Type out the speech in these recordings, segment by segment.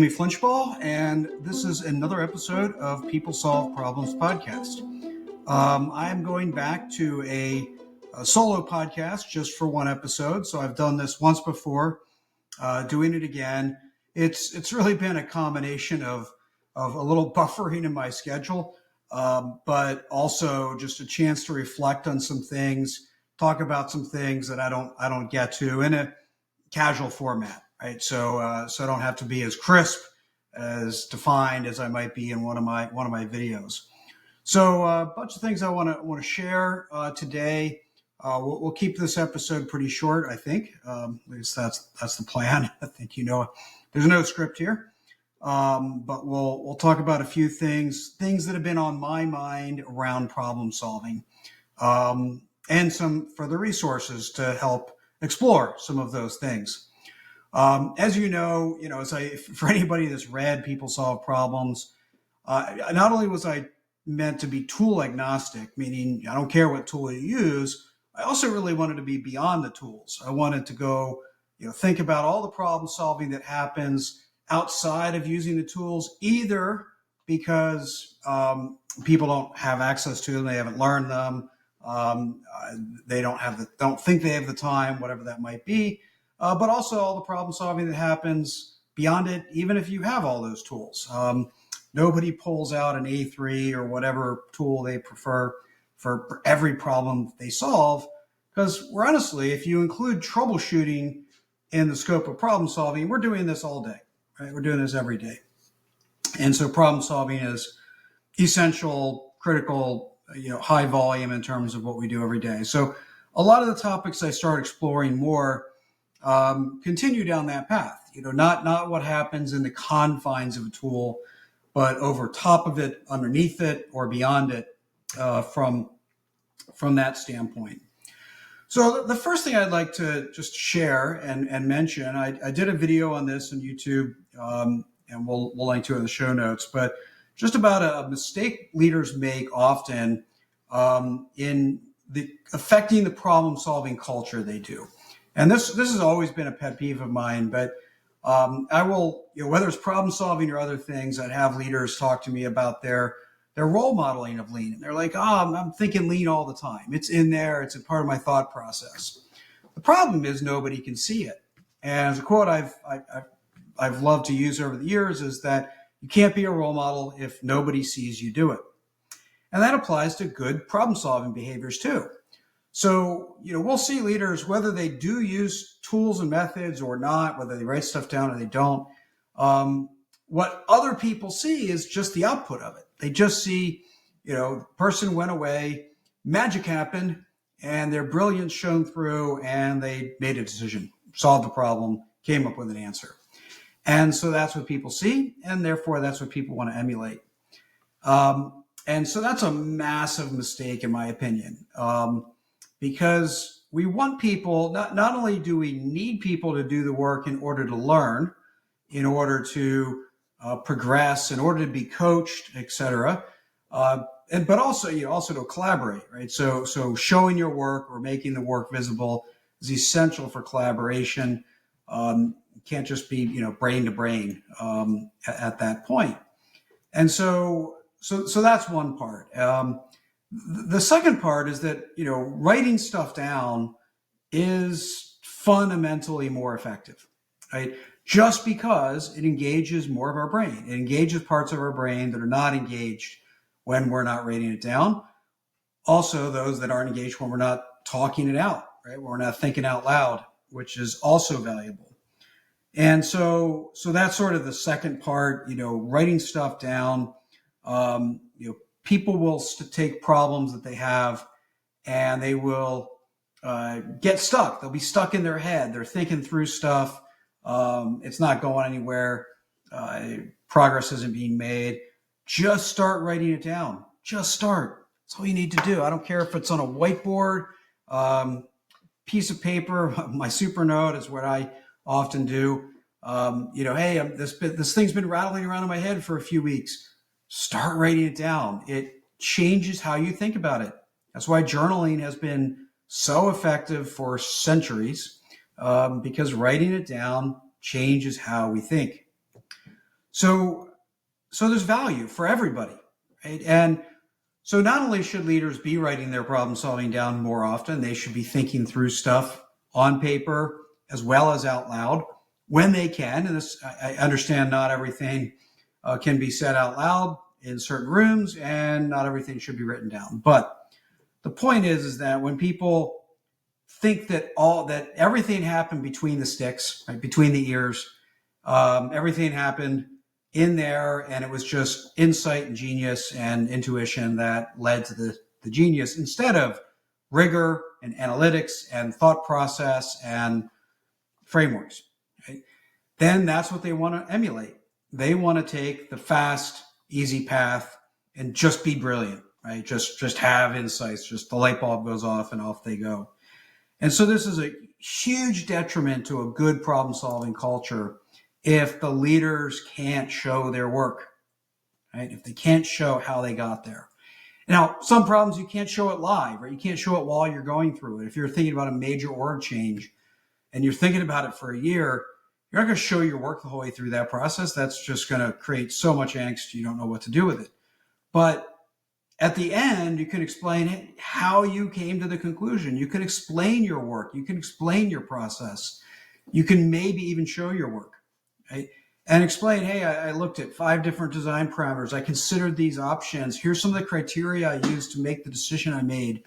Flinchbaugh, and this is another episode of People Solve Problems podcast. I am going back to a solo podcast just for one episode. So I've done this once before, doing it again. It's really been a combination of a little buffering in my schedule, but also just a chance to reflect on some things, talk about some things that I don't get to in a casual format, right? So I don't have to be as crisp, as defined as I might be in one of my videos. So a bunch of things I want to share today. We'll keep this episode pretty short, I think. At least that's the plan. I think there's no script here, but we'll talk about a few things that have been on my mind around problem solving, and some further resources to help explore some of those things. As for anybody that's read People Solve Problems, not only was I meant to be tool agnostic, meaning I don't care what tool you use, I also really wanted to be beyond the tools. I wanted to go, think about all the problem solving that happens outside of using the tools, either because people don't have access to them, they haven't learned them, they don't think they have the time, whatever that might be. But also all the problem solving that happens beyond it, even if you have all those tools. Nobody pulls out an A3 or whatever tool they prefer for every problem they solve, because we're honestly, if you include troubleshooting in the scope of problem solving, we're doing this all day, right? We're doing this every day. And so problem solving is essential, critical, high volume in terms of what we do every day. So a lot of the topics I start exploring more continue down that path, not what happens in the confines of a tool, but over top of it, underneath it, or beyond it, from that standpoint. So the first thing I'd like to just share and mention, I did a video on this on YouTube, and we'll link to it in the show notes, but just about a mistake leaders make often in affecting the problem-solving culture they do. And this has always been a pet peeve of mine, but I will, whether it's problem solving or other things, I'd have leaders talk to me about their role modeling of lean. And they're like, I'm thinking lean all the time. It's in there. It's a part of my thought process. The problem is nobody can see it. And as a quote I've loved to use over the years is that you can't be a role model if nobody sees you do it. And that applies to good problem solving behaviors too. So, we'll see leaders, whether they do use tools and methods or not, whether they write stuff down or they don't. What other people see is just the output of it. They just see, the person went away, magic happened, and their brilliance shone through, and they made a decision, solved the problem, came up with an answer. And so that's what people see, and therefore that's what people want to emulate. And so that's a massive mistake, in my opinion. Because we want people, not only do we need people to do the work in order to learn, in order to progress, in order to be coached, etc., but also to collaborate, right? So showing your work or making the work visible is essential for collaboration. You can't just be brain to brain at that point. And so that's one part. The second part is that, writing stuff down is fundamentally more effective, right? Just because it engages more of our brain. It engages parts of our brain that are not engaged when we're not writing it down. Also, those that aren't engaged when we're not talking it out, right? When we're not thinking out loud, which is also valuable. And so that's sort of the second part, writing stuff down. People will take problems that they have and they will get stuck. They'll be stuck in their head. They're thinking through stuff. It's not going anywhere. Progress isn't being made. Just start writing it down. Just start. That's all you need to do. I don't care if it's on a whiteboard, piece of paper. My super note is what I often do. Hey, this thing's been rattling around in my head for a few weeks. Start writing it down. It changes how you think about it. That's why journaling has been so effective for centuries, because writing it down changes how we think. So, so there's value for everybody, right? And so not only should leaders be writing their problem solving down more often, they should be thinking through stuff on paper as well as out loud when they can. And this, I understand not everything can be said out loud in certain rooms, and not everything should be written down. But the point is that when people think that everything happened between the sticks, right, between the ears, everything happened in there, and it was just insight and genius and intuition that led to the genius, instead of rigor and analytics and thought process and frameworks, right? Then that's what they want to emulate. They want to take the fast, easy path and just be brilliant, right? Just have insights, just the light bulb goes off and off they go. And so this is a huge detriment to a good problem solving culture if the leaders can't show their work, right? If they can't show how they got there. Now, some problems you can't show it live, right? You can't show it while you're going through it. If you're thinking about a major org change and you're thinking about it for a year, you're not going to show your work the whole way through that process. That's just going to create so much angst, you don't know what to do with it. But at the end, you can explain how you came to the conclusion. You can explain your work. You can explain your process. You can maybe even show your work, right? And explain, hey, I looked at 5 different design parameters. I considered these options. Here's some of the criteria I used to make the decision I made.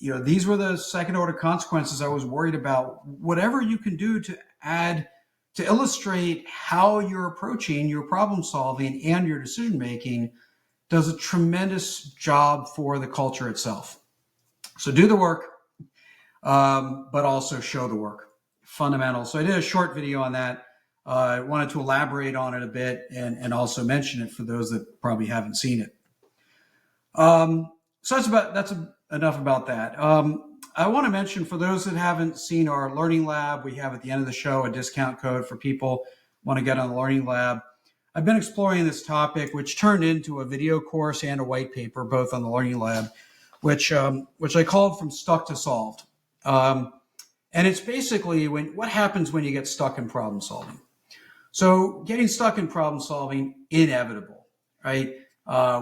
These were the second order consequences I was worried about. Whatever you can do to add, to illustrate how you're approaching your problem solving and your decision making does a tremendous job for the culture itself. So do the work, but also show the work. Fundamental. So I did a short video on that. I wanted to elaborate on it a bit and also mention it for those that probably haven't seen it. So that's enough about that. I want to mention, for those that haven't seen our Learning Lab, we have at the end of the show a discount code for people who want to get on the Learning Lab. I've been exploring this topic, which turned into a video course and a white paper, both on the Learning Lab, which I called From Stuck to Solved. And it's basically what happens when you get stuck in problem solving. So getting stuck in problem solving, inevitable, right?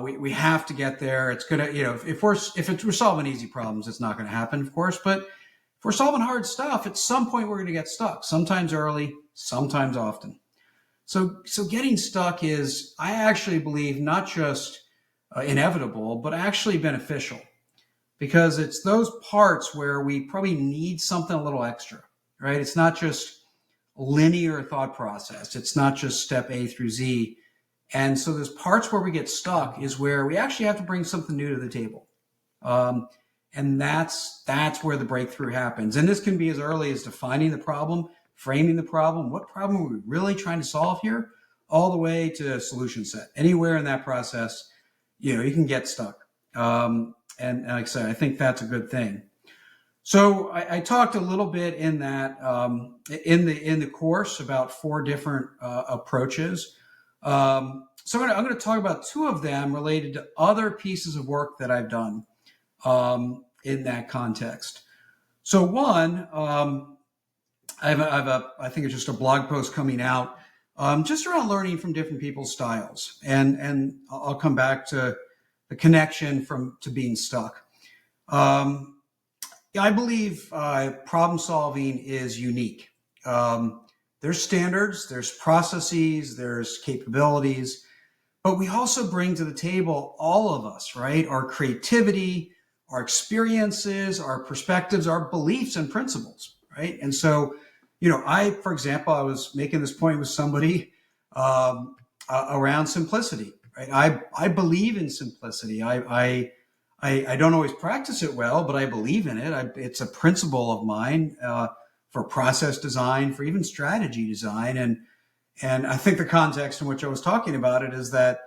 We have to get there. It's gonna, if we're solving easy problems, it's not going to happen, of course. But if we're solving hard stuff, at some point we're going to get stuck. Sometimes early, sometimes often. So getting stuck is, I actually believe, not just inevitable, but actually beneficial, because it's those parts where we probably need something a little extra, right? It's not just linear thought process. It's not just step A through Z. And so those parts where we get stuck is where we actually have to bring something new to the table. And that's where the breakthrough happens. And this can be as early as defining the problem, framing the problem. What problem are we really trying to solve here? All the way to solution set. Anywhere in that process, you can get stuck. And like I said, I think that's a good thing. So I talked a little bit in that in the course about 4 different approaches. So I'm going to talk about 2 of them related to other pieces of work that I've done in that context. So one, I think it's just a blog post coming out just around learning from different people's styles, and I'll come back to the connection to being stuck. I believe problem solving is unique. There's standards, there's processes, there's capabilities, but we also bring to the table, all of us, right? Our creativity, our experiences, our perspectives, our beliefs and principles, right? And so, for example, I was making this point with somebody around simplicity, right? I believe in simplicity. I don't always practice it well, but I believe in it. It's a principle of mine for process design, for even strategy design. And I think the context in which I was talking about it is that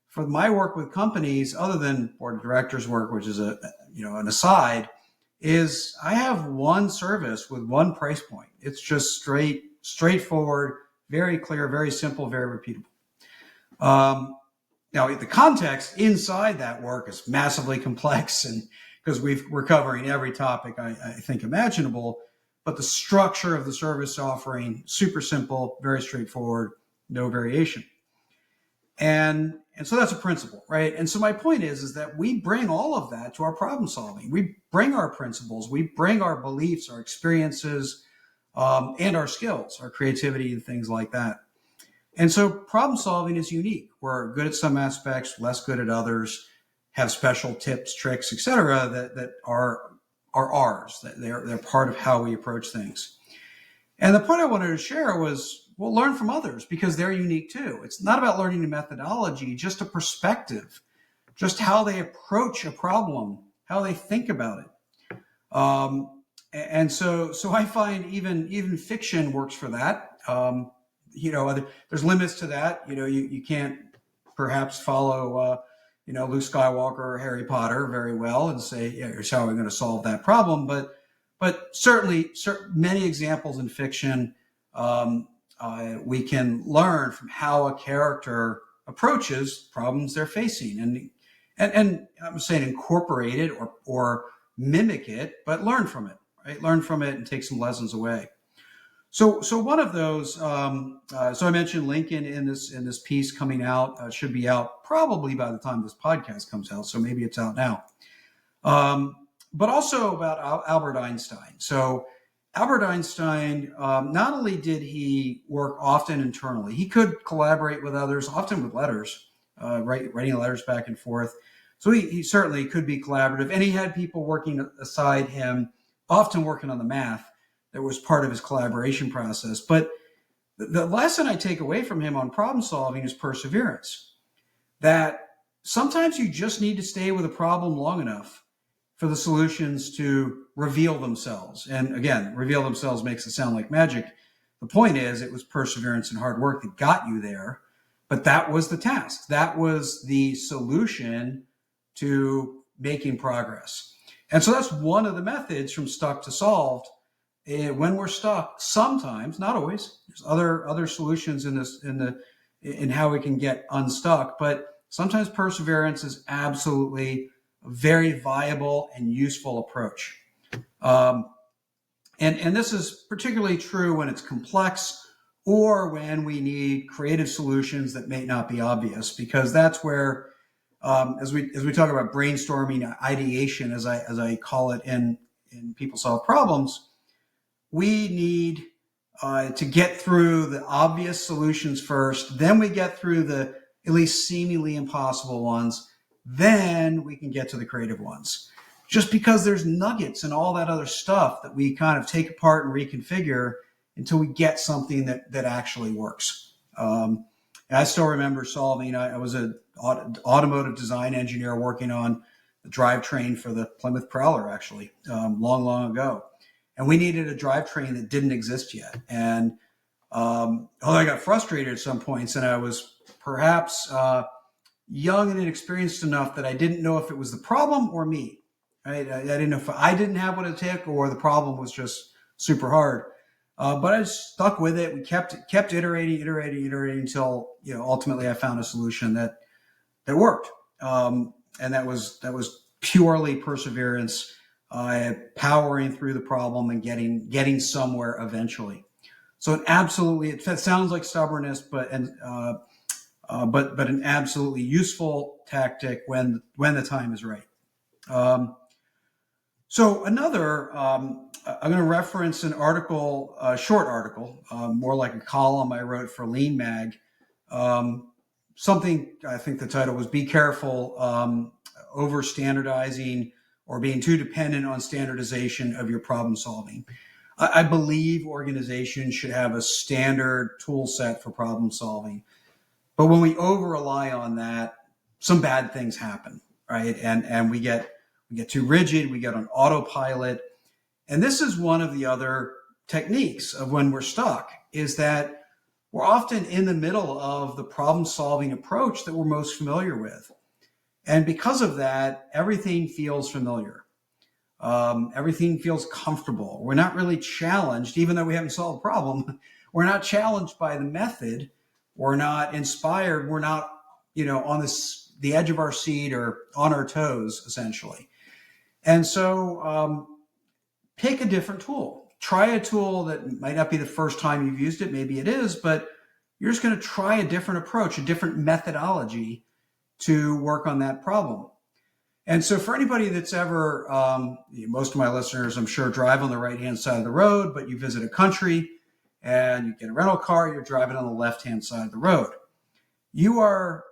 for my work with companies, other than board of directors work, which is an aside, is I have one service with one price point. It's just straightforward, very clear, very simple, very repeatable. Now, the context inside that work is massively complex, and because we're covering every topic I think imaginable, but the structure of the service offering, super simple, very straightforward, no variation. And so that's a principle, right? And so my point is that we bring all of that to our problem solving. We bring our principles, we bring our beliefs, our experiences, and our skills, our creativity, and things like that. And so problem solving is unique. We're good at some aspects, less good at others, have special tips, tricks, etc. that are ours. That they're part of how we approach things. And the point I wanted to share was, well, learn from others because they're unique too. It's not about learning a methodology, just a perspective, just how they approach a problem, how they think about it. And so I find even fiction works for that. There's limits to that. You can't perhaps follow, Luke Skywalker or Harry Potter very well and say, yeah, here's how we're going to solve that problem. But certainly many examples in fiction, we can learn from how a character approaches problems they're facing, and I'm saying incorporate it or mimic it, but learn from it, right? Learn from it and take some lessons away. So one of those. So I mentioned Lincoln in this piece coming out, should be out probably by the time this podcast comes out. So maybe it's out now. But also about Albert Einstein. So Albert Einstein, not only did he work often internally, he could collaborate with others, often with letters, writing letters back and forth. So he certainly could be collaborative, and he had people working aside him, often working on the math. That was part of his collaboration process. But the lesson I take away from him on problem solving is perseverance. That sometimes you just need to stay with a problem long enough for the solutions to reveal themselves. And again, reveal themselves makes it sound like magic. The point is, it was perseverance and hard work that got you there. But that was the task. That was the solution to making progress. And so that's one of the methods from stuck to solved. When we're stuck, sometimes, not always, there's other solutions in how we can get unstuck, but sometimes perseverance is absolutely a very viable and useful approach. And this is particularly true when it's complex or when we need creative solutions that may not be obvious, because that's where, as we talk about brainstorming, ideation, as I call it in People Solve Problems, we need to get through the obvious solutions first. Then we get through the at least seemingly impossible ones. Then we can get to the creative ones. Just because there's nuggets and all that other stuff that we kind of take apart and reconfigure until we get something that actually works. And I still remember solving, I was an automotive design engineer working on the drivetrain for the Plymouth Prowler, actually, long ago. And we needed a drivetrain that didn't exist yet. And I got frustrated at some points, and I was perhaps young and inexperienced enough that I didn't know if it was the problem or me. Right? I didn't know if I didn't have what it took or the problem was just super hard. But I stuck with it. We kept iterating until ultimately I found a solution that worked. And that was purely perseverance. Powering through the problem and getting somewhere eventually. So it sounds like stubbornness, but an absolutely useful tactic when the time is right. So another, I'm going to reference an article, a short article, more like a column I wrote for Lean Mag. Something, I think the title was "Be Careful Over Standardizing or Being Too Dependent on Standardization of Your Problem Solving." I believe organizations should have a standard tool set for problem solving. But when we over rely on that, some bad things happen, right? And we get too rigid, we get on autopilot. And this is one of the other techniques of when we're stuck, is that we're often in the middle of the problem solving approach that we're most familiar with. And because of that, everything feels familiar. Everything feels comfortable. We're not really challenged, even though we haven't solved a problem. We're not challenged by the method. We're not inspired. We're not, on the edge of our seat or on our toes, essentially. And so pick a different tool. Try a tool that might not be the first time you've used it. Maybe it is, but you're just going to try a different approach, a different methodology to work on that problem. And so for anybody that's ever, most of my listeners, I'm sure, drive on the right-hand side of the road, but you visit a country and you get a rental car, you're driving on the left-hand side of the road. You are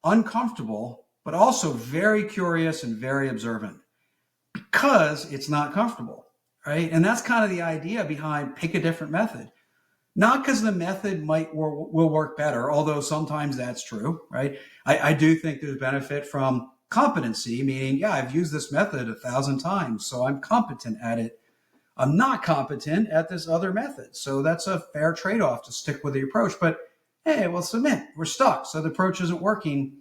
uncomfortable, but also very curious and very observant because it's not comfortable, right? And that's kind of the idea behind pick a different method. Not because the method will work better, although sometimes that's true, right? I do think there's benefit from competency, meaning, yeah, I've used this method 1,000 times, so I'm competent at it. I'm not competent at this other method. So that's a fair trade-off to stick with the approach. But hey, we'll submit, we're stuck. So the approach isn't working.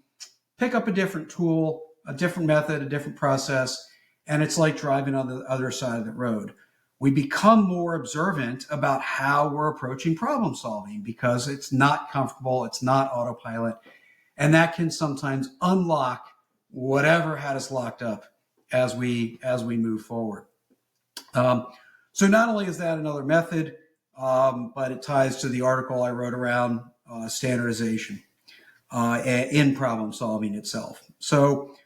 Pick up a different tool, a different method, a different process. And it's like driving on the other side of the road. We become more observant about how we're approaching problem solving because it's not comfortable. It's not autopilot. And that can sometimes unlock whatever had us locked up as we move forward. So not only is that another method, but it ties to the article I wrote around standardization in problem solving itself. So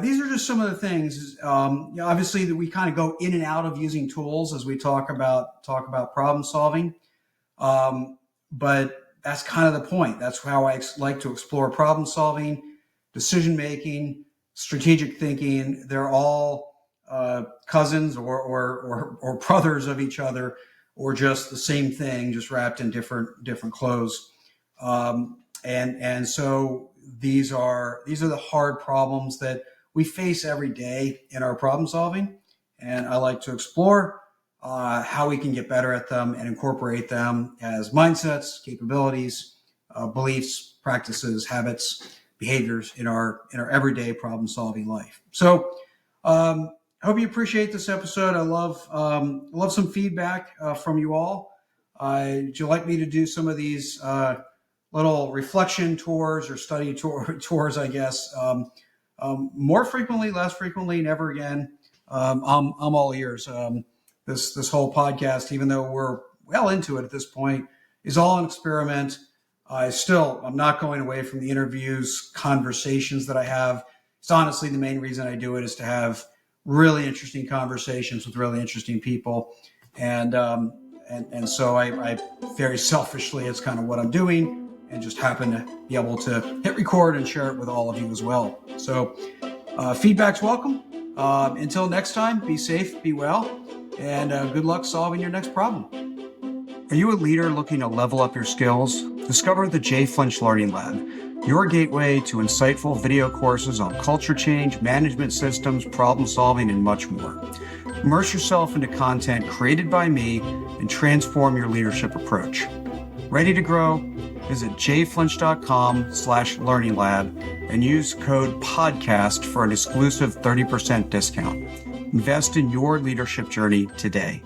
these are just some of the things. Obviously, that we kind of go in and out of using tools as we talk about problem solving, but that's kind of the point. That's how I like to explore problem solving, decision making, strategic thinking. They're all cousins or brothers of each other, or just the same thing, just wrapped in different clothes. And so these are the hard problems that we face every day in our problem solving. And I like to explore how we can get better at them and incorporate them as mindsets, capabilities, beliefs, practices, habits, behaviors in our everyday problem solving life. So I hope you appreciate this episode. I love some feedback from you all. Would you like me to do some of these little reflection tours or study tours, I guess, more frequently, less frequently, never again? I'm all ears. This whole podcast, even though we're well into it at this point, is all an experiment. I'm not going away from the interviews, conversations that I have. It's honestly the main reason I do it is to have really interesting conversations with really interesting people. And so I very selfishly, it's kind of what I'm doing, and just happen to be able to hit record and share it with all of you as well. So feedback's welcome. Until next time, be safe, be well, and good luck solving your next problem. Are you a leader looking to level up your skills? Discover the J. Flinch Learning Lab, your gateway to insightful video courses on culture change, management systems, problem solving, and much more. Immerse yourself into content created by me and transform your leadership approach. Ready to grow? Visit jflinch.com/learning lab and use code PODCAST for an exclusive 30% discount. Invest in your leadership journey today.